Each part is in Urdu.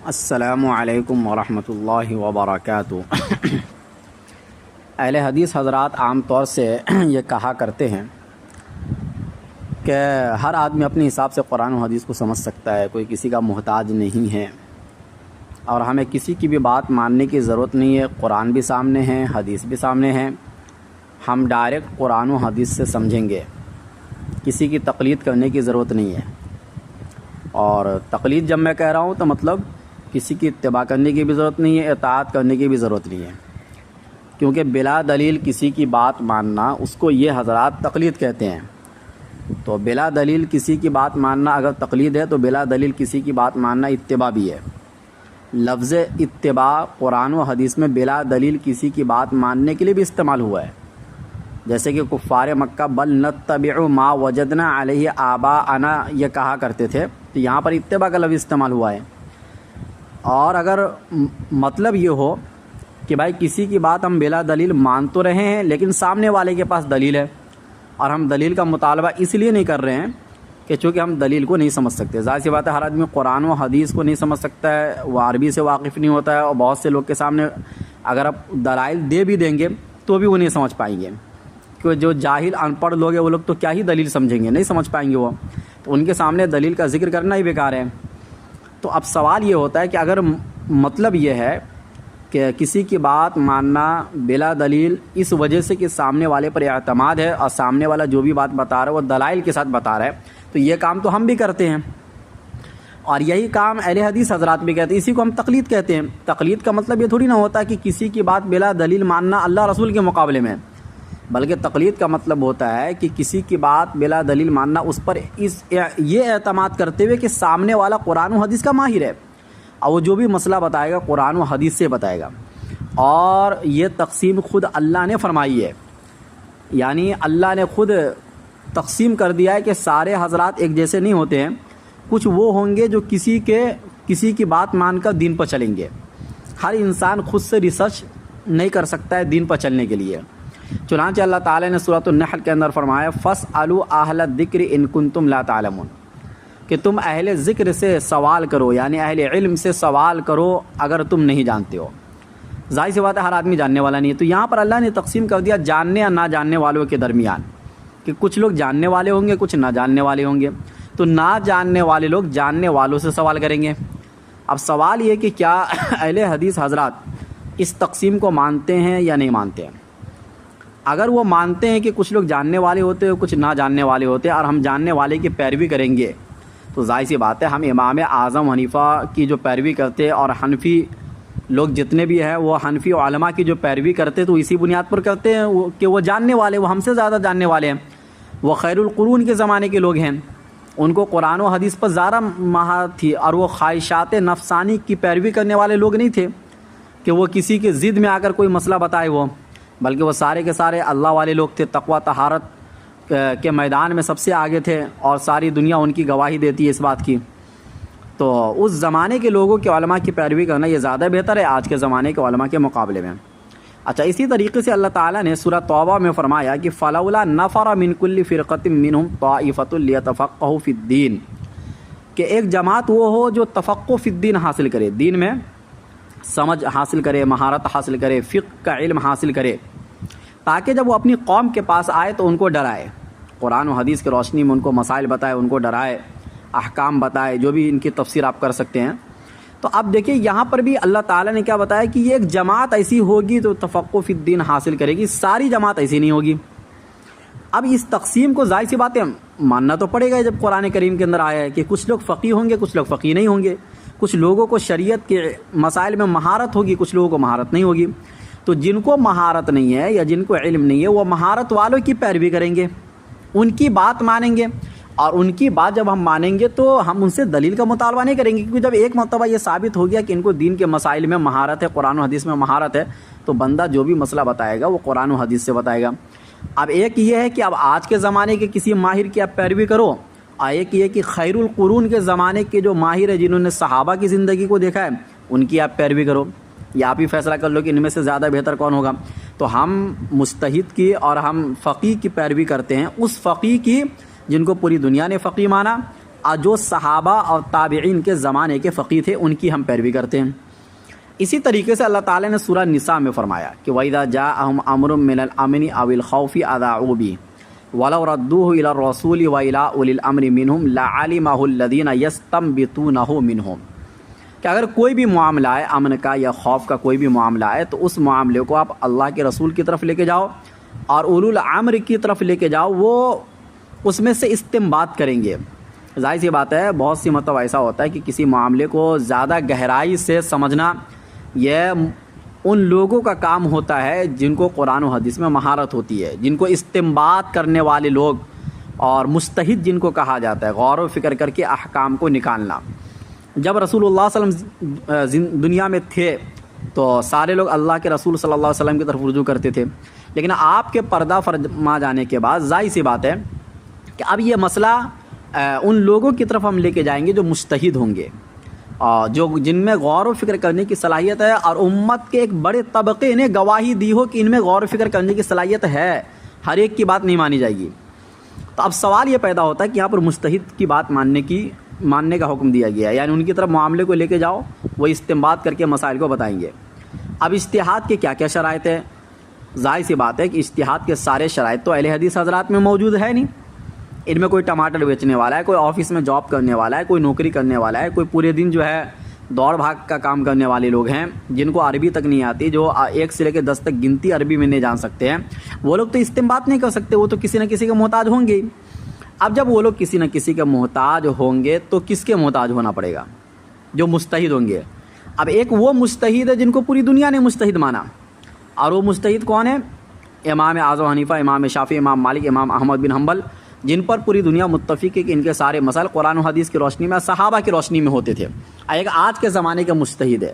السلام علیکم ورحمۃ اللہ وبرکاتہ۔ اہل حدیث حضرات عام طور سے یہ کہا کرتے ہیں کہ ہر آدمی اپنے حساب سے قرآن و حدیث کو سمجھ سکتا ہے، کوئی کسی کا محتاج نہیں ہے اور ہمیں کسی کی بھی بات ماننے کی ضرورت نہیں ہے۔ قرآن بھی سامنے ہے، حدیث بھی سامنے ہے، ہم ڈائریکٹ قرآن و حدیث سے سمجھیں گے، کسی کی تقلید کرنے کی ضرورت نہیں ہے۔ اور تقلید جب میں کہہ رہا ہوں تو مطلب کسی کی اتباع کرنے کی بھی ضرورت نہیں ہے، اطاعت کرنے کی بھی ضرورت نہیں ہے، کیونکہ بلا دلیل کسی کی بات ماننا اس کو یہ حضرات تقلید کہتے ہیں۔ تو بلا دلیل کسی کی بات ماننا اگر تقلید ہے تو بلا دلیل کسی کی بات ماننا اتباع بھی ہے۔ لفظ اتباع قرآن و حدیث میں بلا دلیل کسی کی بات ماننے کے لیے بھی استعمال ہوا ہے، جیسے کہ کفار مکہ بل نتبع ما وجدنا علیہ آباءنا یہ کہا کرتے تھے، تو یہاں پر اتباع کا لفظ استعمال ہوا ہے۔ اور اگر مطلب یہ ہو کہ بھائی کسی کی بات ہم بلا دلیل مان تو رہے ہیں لیکن سامنے والے کے پاس دلیل ہے، اور ہم دلیل کا مطالبہ اس لیے نہیں کر رہے ہیں کہ چونکہ ہم دلیل کو نہیں سمجھ سکتے۔ ظاہر سی بات ہے، ہر آدمی قرآن و حدیث کو نہیں سمجھ سکتا ہے، وہ عربی سے واقف نہیں ہوتا ہے، اور بہت سے لوگ کے سامنے اگر آپ دلائل دے بھی دیں گے تو بھی وہ نہیں سمجھ پائیں گے، کیونکہ جو جاہل ان پڑھ لوگ ہیں وہ لوگ تو کیا ہی دلیل سمجھیں گے، نہیں سمجھ پائیں گے وہ، تو ان کے سامنے دلیل کا ذکر کرنا ہی بیکار ہے۔ تو اب سوال یہ ہوتا ہے کہ اگر مطلب یہ ہے کہ کسی کی بات ماننا بلا دلیل اس وجہ سے کہ سامنے والے پر اعتماد ہے اور سامنے والا جو بھی بات بتا رہا ہے وہ دلائل کے ساتھ بتا رہا ہے، تو یہ کام تو ہم بھی کرتے ہیں، اور یہی کام اہل حدیث حضرات بھی کہتے ہیں، اسی کو ہم تقلید کہتے ہیں۔ تقلید کا مطلب یہ تھوڑی نہ ہوتا کہ کسی کی بات بلا دلیل ماننا اللہ رسول کے مقابلے میں، بلکہ تقلید کا مطلب ہوتا ہے کہ کسی کی بات بلا دلیل ماننا اس پر یہ اعتماد کرتے ہوئے کہ سامنے والا قرآن و حدیث کا ماہر ہے، اور وہ جو بھی مسئلہ بتائے گا قرآن و حدیث سے بتائے گا، اور یہ تقسیم خود اللہ نے فرمائی ہے، یعنی اللہ نے خود تقسیم کر دیا ہے کہ سارے حضرات ایک جیسے نہیں ہوتے ہیں، کچھ وہ ہوں گے جو کسی کی بات مان کر دین پر چلیں گے۔ ہر انسان خود سے ریسرچ نہیں کر سکتا ہے دین پر چلنے کے لیے، چنانچہ اللہ تعالیٰ نے سورۃ النحل کے اندر فرمایا فَاسْأَلُوا أَهْلَ الذِّكْرِ إِن كُنتُمْ لَا تَعْلَمُونَ، کہ تم اہل ذکر سے سوال کرو، یعنی اہل علم سے سوال کرو اگر تم نہیں جانتے ہو۔ ظاہر سی بات ہے، ہر آدمی جاننے والا نہیں ہے، تو یہاں پر اللہ نے تقسیم کر دیا جاننے یا نہ جاننے والوں کے درمیان، کہ کچھ لوگ جاننے والے ہوں گے، کچھ نہ جاننے والے ہوں گے، تو نہ جاننے والے لوگ جاننے والوں سے سوال کریں گے۔ اب سوال یہ کہ کیا اہل حدیث حضرات اس تقسیم کو مانتے ہیں یا نہیں مانتے ہیں؟ اگر وہ مانتے ہیں کہ کچھ لوگ جاننے والے ہوتے ہیں، کچھ نہ جاننے والے ہوتے ہیں، اور ہم جاننے والے کی پیروی کریں گے، تو ظاہر سی بات ہے ہم امام اعظم حنیفہ کی جو پیروی کرتے اور حنفی لوگ جتنے بھی ہیں وہ حنفی علماء کی جو پیروی کرتے تو اسی بنیاد پر کرتے ہیں کہ وہ جاننے والے، وہ ہم سے زیادہ جاننے والے ہیں، وہ خیر القرون کے زمانے کے لوگ ہیں، ان کو قرآن و حدیث پر زیادہ مہارت تھی، اور وہ خواہشات نفسانی کی پیروی کرنے والے لوگ نہیں تھے کہ وہ کسی کے ضد میں آ کر کوئی مسئلہ بتائے، وہ بلکہ وہ سارے کے سارے اللہ والے لوگ تھے، تقوی طہارت کے میدان میں سب سے آگے تھے، اور ساری دنیا ان کی گواہی دیتی ہے اس بات کی۔ تو اس زمانے کے لوگوں کے علماء کی پیروی کرنا یہ زیادہ بہتر ہے آج کے زمانے کے علماء کے مقابلے میں۔ اچھا، اسی طریقے سے اللہ تعالیٰ نے سورہ توبہ میں فرمایا کہ فَلَوْلَا نَفَرَ مِن كُلِّ فِرْقَةٍ مِّنْهُمْ طَائِفَةٌ لِيَتَفَقَّهُوا فِي الدِّينِ، کہ ایک جماعت وہ ہو جو تفقہ فی الدین حاصل کرے، دین میں سمجھ حاصل کرے، مہارت حاصل کرے، فقہ کا علم حاصل کرے، تاکہ جب وہ اپنی قوم کے پاس آئے تو ان کو ڈرائے، قرآن و حدیث کی روشنی میں ان کو مسائل بتائے، ان کو ڈرائے، احکام بتائے، جو بھی ان کی تفسیر آپ کر سکتے ہیں۔ تو اب دیکھیں یہاں پر بھی اللہ تعالیٰ نے کیا بتایا کہ یہ ایک جماعت ایسی ہوگی تو تفقہ فی الدین حاصل کرے گی، ساری جماعت ایسی نہیں ہوگی۔ اب اس تقسیم کو ظاہر سی بات ہے ماننا تو پڑے گا، جب قرآن کریم کے اندر آیا ہے کہ کچھ لوگ فقیہ ہوں گے، کچھ لوگ فقیہ نہیں ہوں گے، کچھ لوگوں کو شریعت کے مسائل میں مہارت ہوگی، کچھ لوگوں کو مہارت نہیں ہوگی، تو جن کو مہارت نہیں ہے یا جن کو علم نہیں ہے وہ مہارت والوں کی پیروی کریں گے، ان کی بات مانیں گے، اور ان کی بات جب ہم مانیں گے تو ہم ان سے دلیل کا مطالبہ نہیں کریں گے، کیونکہ جب ایک مرتبہ یہ ثابت ہو گیا کہ ان کو دین کے مسائل میں مہارت ہے، قرآن و حدیث میں مہارت ہے، تو بندہ جو بھی مسئلہ بتائے گا وہ قرآن و حدیث سے بتائے گا۔ اب ایک یہ ہے کہ اب آج کے زمانے کے کسی ماہر کی آپ پیروی کرو، اور ایک یہ کہ خیر القرون کے زمانے کے جو ماہر ہیں جنہوں نے صحابہ کی زندگی کو دیکھا ہے ان کی آپ پیروی کرو، یا آپ ہی فیصلہ کر لو کہ ان میں سے زیادہ بہتر کون ہوگا۔ تو ہم مجتہد کی اور ہم فقیہ کی پیروی کرتے ہیں، اس فقیہ کی جن کو پوری دنیا نے فقیہ مانا، جو صحابہ اور تابعین کے زمانے کے فقیہ تھے ان کی ہم پیروی کرتے ہیں۔ اسی طریقے سے اللہ تعالیٰ نے سورہ نساء میں فرمایا کہ وَإِذَا جَاءَهُمْ أَمْرٌ مِّنَ الْأَمْنِ أَوِ الْخَوْفِ أَذَاعُوا بِهِ وَلَوْ رَدُّوهُ إِلَى الرَّسُولِ وَإِلَى أُولِي الْأَمْرِ مِنْهُمْ لَعَلِمَهُ الَّذِينَ يَسْتَنبِطُونَهُ مِنْهُمْ۔ کہ اگر کوئی بھی معاملہ ہے امن کا یا خوف کا، کوئی بھی معاملہ ہے، تو اس معاملے کو آپ اللہ کے رسول کی طرف لے کے جاؤ اور اولو الامر کی طرف لے کے جاؤ، وہ اس میں سے استنباط کریں گے۔ ظاہر سی بات ہے بہت سی مرتبہ ایسا ہوتا ہے کہ کسی معاملے کو زیادہ گہرائی سے سمجھنا یہ ان لوگوں کا کام ہوتا ہے جن کو قرآن و حدیث میں مہارت ہوتی ہے، جن کو استنباط کرنے والے لوگ اور مجتہد جن کو کہا جاتا ہے، غور و فکر کر کے احکام کو نکالنا۔ جب رسول اللہ صلی اللہ علیہ وسلم دنیا میں تھے تو سارے لوگ اللہ کے رسول صلی اللہ علیہ وسلم کی طرف رجوع کرتے تھے، لیکن آپ کے پردہ فرما جانے کے بعد ظاہر سی بات ہے کہ اب یہ مسئلہ ان لوگوں کی طرف ہم لے کے جائیں گے جو مجتہد ہوں گے، جو جن میں غور و فکر کرنے کی صلاحیت ہے، اور امت کے ایک بڑے طبقے نے گواہی دی ہو کہ ان میں غور و فکر کرنے کی صلاحیت ہے، ہر ایک کی بات نہیں مانی جائے گی۔ تو اب سوال یہ پیدا ہوتا ہے کہ یہاں پر مجتہد کی بات ماننے کا حکم دیا گیا ہے، یعنی ان کی طرف معاملے کو لے کے جاؤ، وہ استنباط کر کے مسائل کو بتائیں گے۔ اب اجتہاد کے کیا کیا شرائط ہے؟ ظاہر سی بات ہے کہ اجتہاد کے سارے شرائط تو اہل حدیث حضرات میں موجود ہے نہیں۔ ان میں کوئی ٹماٹر بیچنے والا ہے، کوئی آفس میں جاب کرنے والا ہے، کوئی نوکری کرنے والا ہے، کوئی پورے دن جو ہے دوڑ بھاگ کا کام کرنے والے لوگ ہیں جن کو عربی تک نہیں آتی، جو 1 سے لے کے 10 تک گنتی عربی میں نہیں جان سکتے ہیں، وہ لوگ تو استنباط نہیں کر سکتے، وہ تو کسی نہ کسی کے محتاج ہوں گے۔ اب جب وہ لوگ کسی نہ کسی کے محتاج ہوں گے تو کس کے محتاج ہونا پڑے گا؟ جو مجتہد ہوں گے۔ اب ایک وہ مجتہد ہے جن کو پوری دنیا نے مجتہد مانا، اور وہ مجتہد کون ہے؟ امام اعظم حنیفہ، امام شافعی، امام مالک، امام احمد بن حنبل، جن پر پوری دنیا متفق ہے کہ ان کے سارے مسائل قرآن و حدیث کی روشنی میں، صحابہ کی روشنی میں ہوتے تھے۔ ایک آج کے زمانے کا مجتہد ہے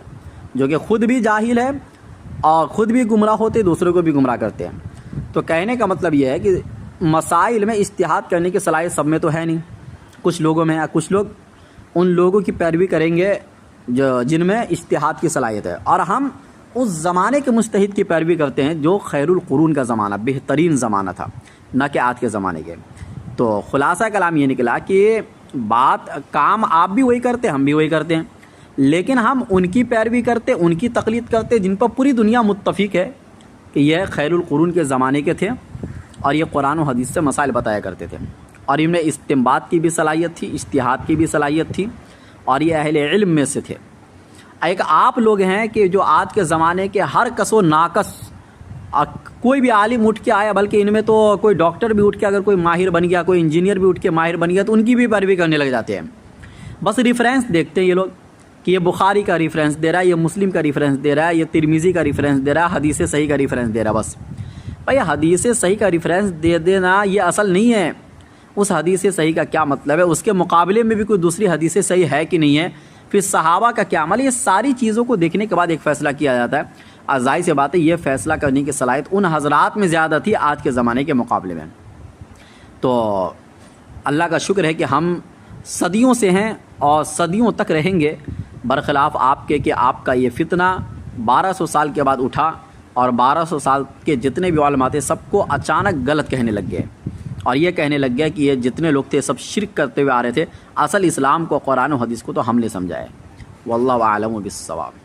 جو کہ خود بھی جاہل ہے اور خود بھی گمراہ ہوتے، دوسروں کو بھی گمراہ کرتے ہیں۔ تو کہنے کا مطلب یہ ہے کہ مسائل میں اجتہاد کرنے کی صلاحیت سب میں تو ہے نہیں، کچھ لوگوں میں ہے، کچھ لوگ ان لوگوں کی پیروی کریں گے جن میں اجتہاد کی صلاحیت ہے، اور ہم اس زمانے کے مجتہد کی پیروی کرتے ہیں جو خیر القرون کا زمانہ، بہترین زمانہ تھا، نہ کہ آج کے زمانے کے۔ تو خلاصہ کلام یہ نکلا کہ کام آپ بھی وہی کرتے ہیں، ہم بھی وہی کرتے ہیں، لیکن ہم ان کی پیروی کرتے، ان کی تقلید کرتے جن پر پوری دنیا متفق ہے کہ یہ خیر القرون کے زمانے کے تھے اور یہ قرآن و حدیث سے مسائل بتایا کرتے تھے، اور ان میں استنباط کی بھی صلاحیت تھی، اجتہاد کی بھی صلاحیت تھی، اور یہ اہل علم میں سے تھے۔ ایک آپ لوگ ہیں کہ جو آج کے زمانے کے ہر کس و ناقص کوئی بھی عالم اٹھ کے آیا، بلکہ ان میں تو کوئی ڈاکٹر بھی اٹھ کے اگر کوئی ماہر بن گیا، کوئی انجینئر بھی اٹھ کے ماہر بن گیا، تو ان کی بھی پیروی کرنے لگ جاتے ہیں۔ بس ریفرنس دیکھتے ہیں یہ لوگ کہ یہ بخاری کا ریفرنس دے رہا ہے، یہ مسلم کا ریفرنس دے رہا ہے، یہ ترمذی کا ریفرنس دے رہا ہے، حدیث صحیح کا ریفرنس دے رہا ہے۔ بس بھائی حدیث صحیح کا ریفرنس دے دینا یہ اصل نہیں ہے۔ اس حدیث صحیح کا کیا مطلب ہے؟ اس کے مقابلے میں بھی کوئی دوسری حدیث صحیح ہے کہ نہیں ہے؟ پھر صحابہ کا کیا عمل ہے؟ یہ ساری چیزوں کو دیکھنے کے بعد ایک فیصلہ کیا جاتا ہے۔ ظاہر سی بات ہے یہ فیصلہ کرنے کی صلاحیت ان حضرات میں زیادہ تھی آج کے زمانے کے مقابلے میں۔ تو اللہ کا شکر ہے کہ ہم صدیوں سے ہیں اور صدیوں تک رہیں گے، برخلاف آپ کے کہ آپ کا یہ فتنہ 1200 سال کے بعد اٹھا، اور 1200 سال کے جتنے بھی علماء تھے سب کو اچانک غلط کہنے لگ گئے، اور یہ کہنے لگ گیا کہ یہ جتنے لوگ تھے سب شرک کرتے ہوئے آ رہے تھے، اصل اسلام کو، قرآن و حدیث کو تو ہم نے سمجھا ہے۔ واللہ اعلم بالصواب۔